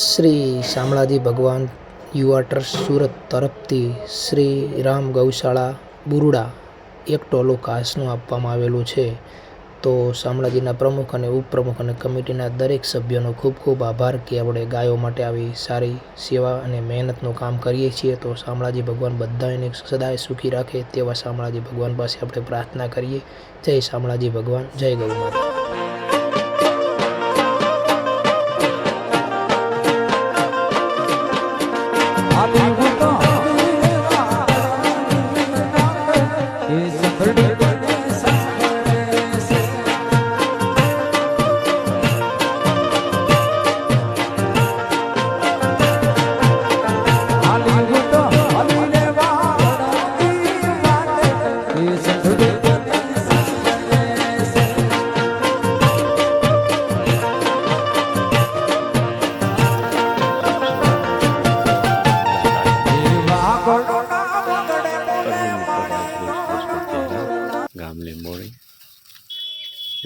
શ્રી શામળાજી ભગવાન યુવા ટ્રસ્ટ સુરત તરફથી શ્રી રામ ગૌશાળા બુરુડા એક ટોલું ઘાસનું આપવામાં આવેલું છે. તો શામળાજીના પ્રમુખ અને ઉપપ્રમુખ અને કમિટીના દરેક સભ્યોનો ખૂબ ખૂબ આભાર કે આપણે ગાયો માટે આવી સારી સેવા અને મહેનતનું કામ કરીએ છીએ. તો શામળાજી ભગવાન બધાને સદાય સુખી રાખે તેવા શામળાજી ભગવાન પાસે આપણે પ્રાર્થના કરીએ. જય શામળાજી ભગવાન, જય ગૌ માતા. ગામ લીંબોળી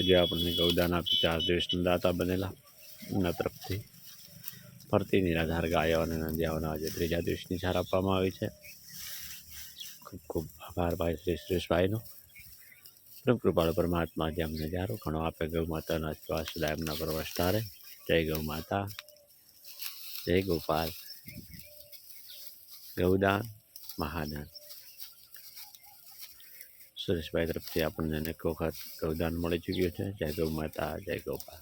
જે આપણને ગૌદાન આપી 4 દિવસના દાતા બનેલા એમના તરફથી ફરતી નિરાધાર ગાયો અને નંદિયાઓને આજે 3જા દિવસની છાર આપવામાં આવી છે. ખૂબ ખૂબ આભાર ભાઈ શ્રી સુરેશભાઈનો. પરમ કૃપાળુ પરમાત્મા જે અમને જારો ઘણો આપે ગૌ માતાના આશીર્વાદ સદા એમના પર વરસતા રહે. જય ગૌ માતા, જય ગોપાલ. ગૌદાન મહાદાન. સુરેશભાઈ તરફથી આપણને અનેક વખત ગૌદાન મળી ચૂક્યું છે. જય ગૌ માતા, જય ગોપાલ.